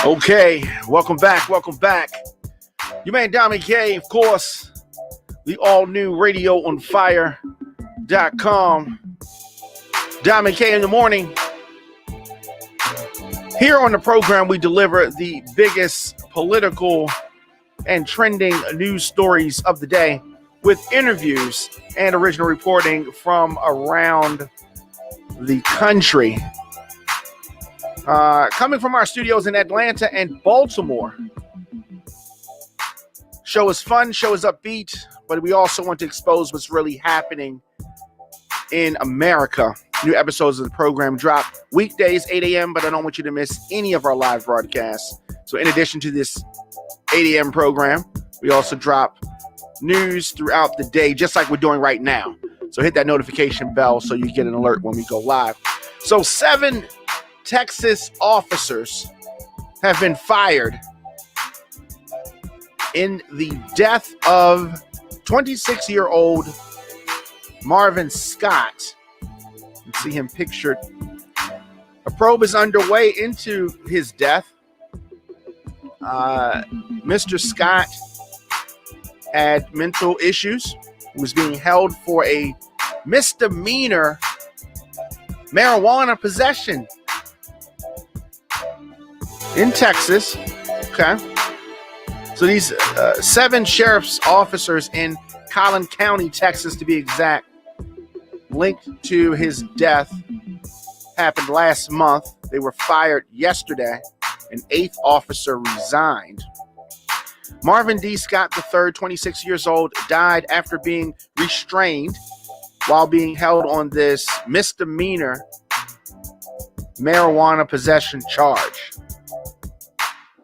Okay, welcome back. You man, Dominic K, of course, the all-new radioonfire.com. Dominic K in the morning. Here on the program, we deliver the biggest political and trending news stories of the day with interviews and original reporting from around the country. Coming from our studios in Atlanta and Baltimore. Show is fun, show is upbeat, but we also want to expose what's really happening in America. New episodes of the program drop weekdays, 8 a.m., but I don't want you to miss any of our live broadcasts. So in addition to this 8 a.m. program, we also drop news throughout the day, just like we're doing right now. So hit that notification bell so you get an alert when we go live. So 7 Texas officers have been fired in the death of 26-year-old Marvin Scott. You see him pictured. A probe is underway into his death. Mr. Scott had mental issues. He was being held for a misdemeanor marijuana possession in Texas. Okay. So these 7 sheriff's officers in Collin County, Texas, to be exact, linked to his death, happened last month. They were fired yesterday. An 8th officer resigned. Marvin D. Scott III, 26 years old, died after being restrained while being held on this misdemeanor marijuana possession charge.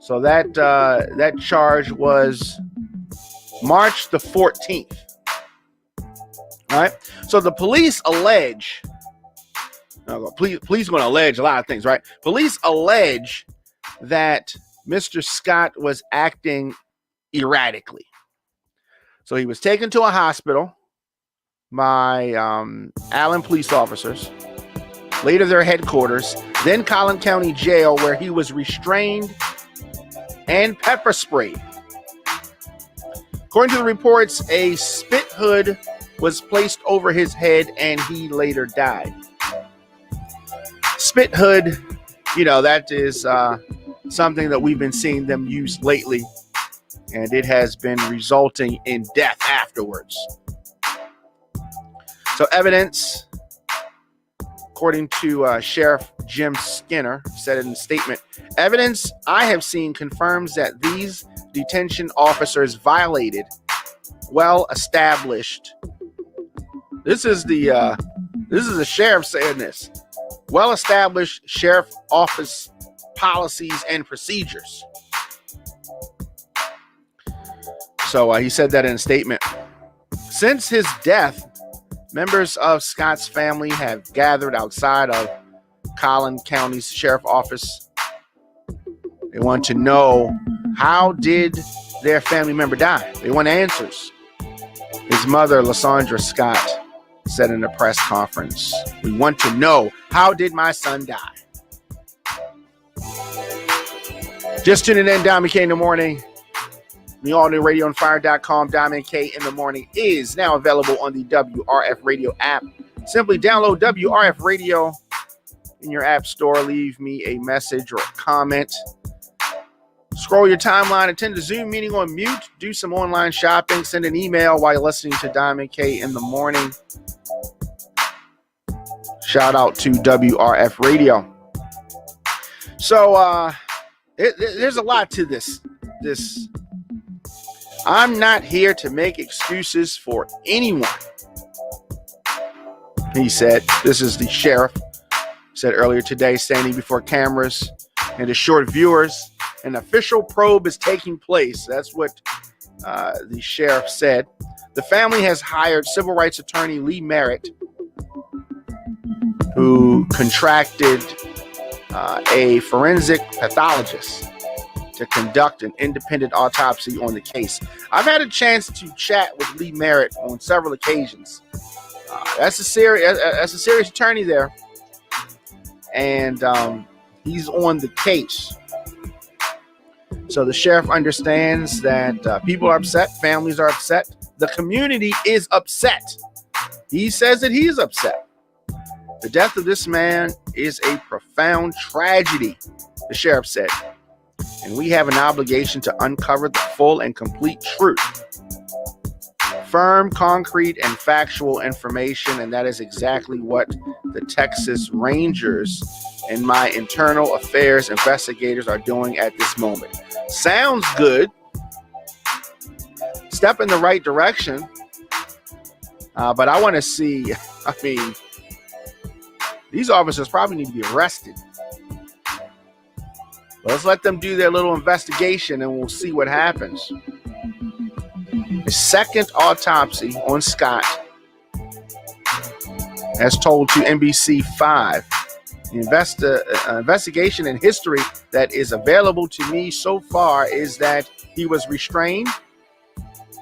So that charge was March the 14th. All right. So the police allege, police going to allege a lot of things, right? Police allege that Mr. Scott was acting erratically. So he was taken to a hospital by Allen police officers, later their headquarters, then Collin County Jail, where he was restrained and pepper sprayed. According to the reports, a spit hood was placed over his head and he later died. Spit hood, that is something that we've been seeing them use lately, and it has been resulting in death afterwards. So evidence, according to Sheriff Jim Skinner, said in a statement, evidence I have seen confirms that these detention officers violated well-established. This is the sheriff saying this. Well-established sheriff office policies and procedures. So he said that in a statement. Since his death, members of Scott's family have gathered outside of Collin County's sheriff office. They want to know, how did their family member die? They want answers. His mother, Lysandra Scott, said in a press conference, we want to know, how did my son die? Just tuning in, Dominic K in the morning. The all-new radioonfire.com. Dominic K in the morning is now available on the WRF Radio app. Simply download WRF Radio in your app store. Leave me a message or a comment. Scroll your timeline. Attend a Zoom meeting on mute. Do some online shopping. Send an email while you're listening to Dominic K in the morning. Shout out to WRF Radio. So there's a lot to this. I'm not here to make excuses for anyone, he said. This is the sheriff said earlier today, standing before cameras and assured viewers an official probe is taking place. That's what the sheriff said. The family has hired civil rights attorney Lee Merritt, who contracted a forensic pathologist to conduct an independent autopsy on the case. I've had a chance to chat with Lee Merritt on several occasions. That's a serious attorney there, and he's on the case. So the sheriff understands that people are upset, families are upset, the community is upset. He says that he is upset. The death of this man is a profound tragedy, the sheriff said, and we have an obligation to uncover the full and complete truth. Firm, concrete, and factual information, and that is exactly what the Texas Rangers and my internal affairs investigators are doing at this moment. Sounds good. Step in the right direction. But I want to see, these officers probably need to be arrested. Let's let them do their little investigation and we'll see what happens. The second autopsy on Scott, as told to NBC5, the investigation and history that is available to me so far is that he was restrained.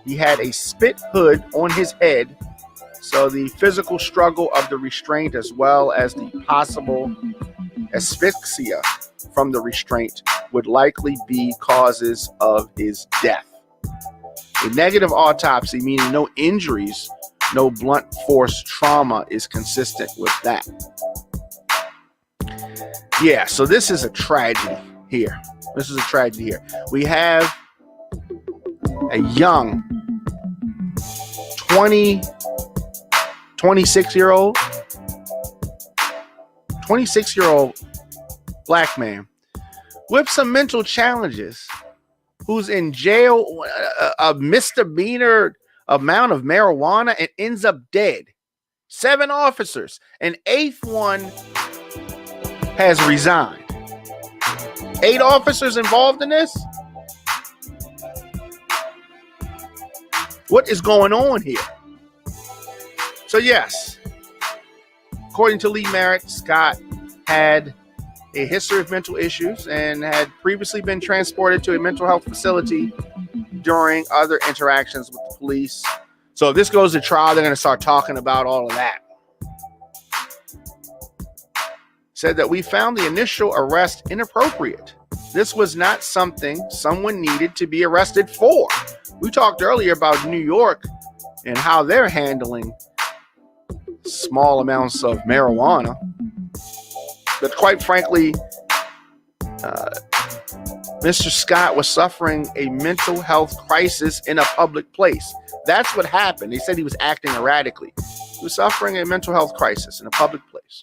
He had a spit hood on his head. So the physical struggle of the restraint as well as the possible asphyxia from the restraint would likely be causes of his death. A negative autopsy, meaning no injuries, no blunt force trauma, is consistent with that. Yeah, so this is a tragedy here. We have a young 26-year-old black man with some mental challenges who's in jail, a misdemeanor amount of marijuana, and ends up dead. 7 officers. An 8th one has resigned. 8 officers involved in this? What is going on here? So yes, according to Lee Merritt, Scott had a history of mental issues and had previously been transported to a mental health facility during other interactions with the police. So if this goes to trial, they're going to start talking about all of that. Said that we found the initial arrest inappropriate. This was not something someone needed to be arrested for. We talked earlier about New York and how they're handling small amounts of marijuana. But quite frankly, Mr. Scott was suffering a mental health crisis in a public place. That's what happened. They said he was acting erratically. He was suffering a mental health crisis in a public place.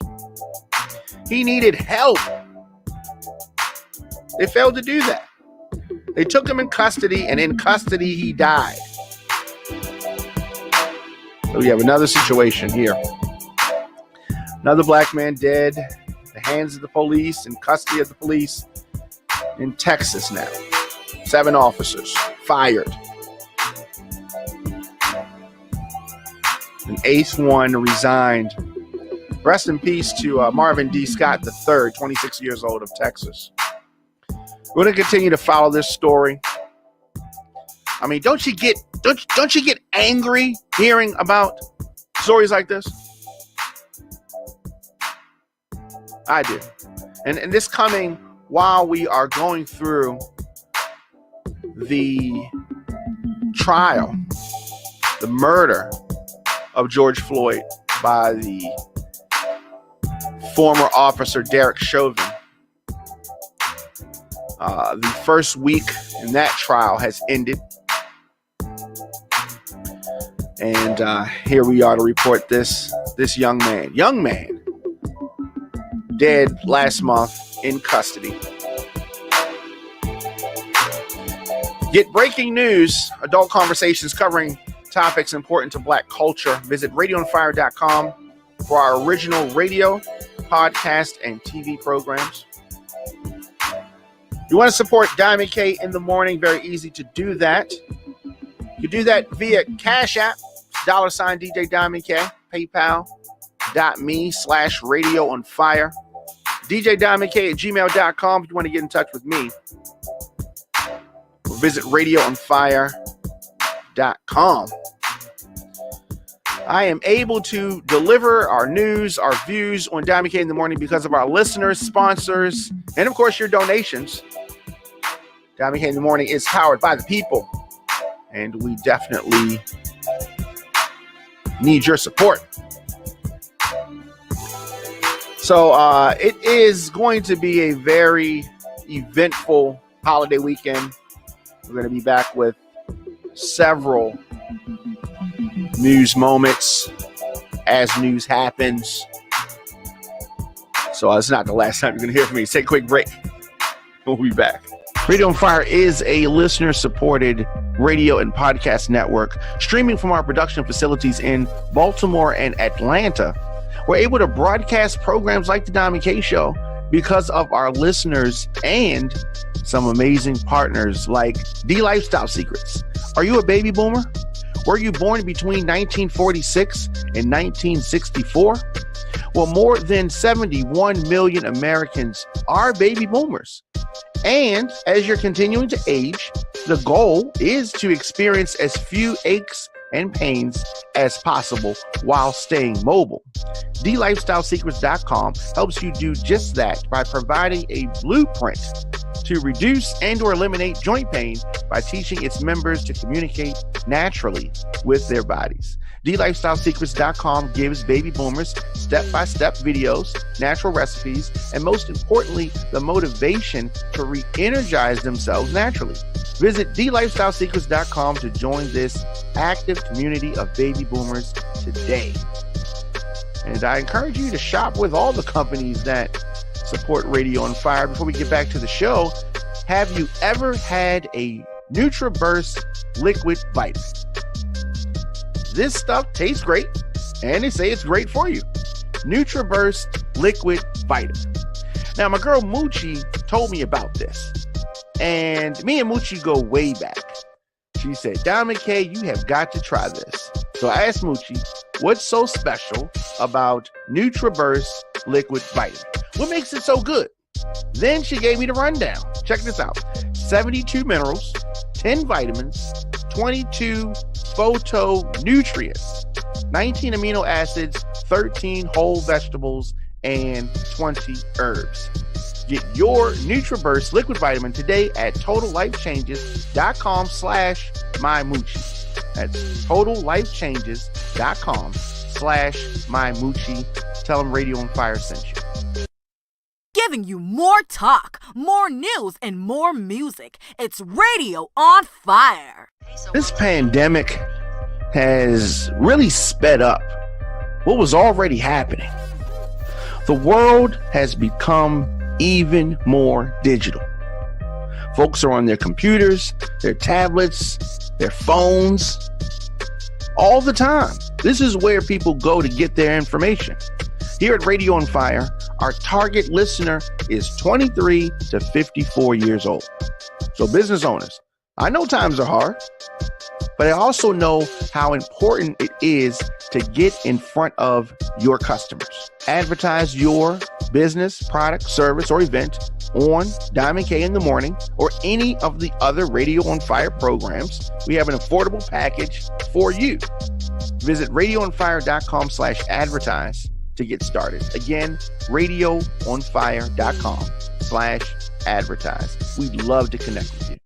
He needed help. They failed to do that. They took him in custody, and in custody, he died. So we have another situation here. Another black man dead at the hands of the police, in custody of the police in Texas now. 7 officers fired. An 8th one resigned. Rest in peace to Marvin Scott III, 26 years old, of Texas. We're going to continue to follow this story. I mean, don't you get angry hearing about stories like this? I do. And this coming while we are going through the trial, the murder of George Floyd by the former officer Derek Chauvin. The first week in that trial has ended. And here we are to report this young man, dead last month in custody. Get breaking news, adult conversations covering topics important to Black culture. Visit radioonfire.com for our original radio, podcast, and TV programs. You want to support Diamond K in the morning? Very easy to do that. You do that via Cash App, $ DJ Diamond K, PayPal.me/radioonfire, DJDiamondK@gmail.com if you want to get in touch with me. Or visit radioonfire.com. I am able to deliver our news, our views on Diamond K in the morning because of our listeners, sponsors, and of course your donations. Diamond K in the Morning is powered by the people, and we definitely need your support. So it is going to be a very eventful holiday weekend. We're going to be back with several news moments as news happens. So it's not the last time you're going to hear from me. Take a quick break. We'll be back. Radio on Fire is a listener-supported radio and podcast network streaming from our production facilities in Baltimore and Atlanta. We're able to broadcast programs like The Diamond K Show because of our listeners and some amazing partners like The Lifestyle Secrets. Are you a baby boomer? Were you born between 1946 and 1964? Well, more than 71 million Americans are baby boomers. And as you're continuing to age, the goal is to experience as few aches and pains as possible while staying mobile. TheLifestyleSecrets.com helps you do just that by providing a blueprint to reduce and or eliminate joint pain by teaching its members to communicate naturally with their bodies. TheLifestyleSecrets.com gives baby boomers step-by-step videos, natural recipes, and most importantly, the motivation to re-energize themselves naturally. Visit TheLifestyleSecrets.com to join this active community of baby boomers today. And I encourage you to shop with all the companies that support Radio on Fire. Before we get back to the show, have you ever had a NutriBurst liquid vitamin? This stuff tastes great, and they say it's great for you. NutriBurst liquid vitamin. Now, my girl Moochie told me about this, and me and Moochie go way back. She said, Diamond K, you have got to try this. So I asked Moochie, what's so special about NutriBurst liquid vitamin? What makes it so good? Then she gave me the rundown. Check this out. 72 minerals, 10 vitamins, 22 phytonutrients, 19 amino acids, 13 whole vegetables, and 20 herbs. Get your NutriBurst liquid vitamin today at totallifechanges.com/mymoochie. That's totallifechanges.com/mymoochie. Tell them Radio on Fire sent you. Giving you more talk, more news, and more music. It's Radio on Fire. This pandemic has really sped up what was already happening. The world has become even more digital. Folks are on their computers, their tablets, their phones, all the time. This is where people go to get their information. Here at Radio on Fire, our target listener is 23 to 54 years old. So business owners, I know times are hard, but I also know how important it is to get in front of your customers. Advertise your business, product, service, or event on Diamond K in the Morning or any of the other Radio on Fire programs. We have an affordable package for you. Visit radioonfire.com/advertise to get started. Again, radioonfire.com/advertise. We'd love to connect with you.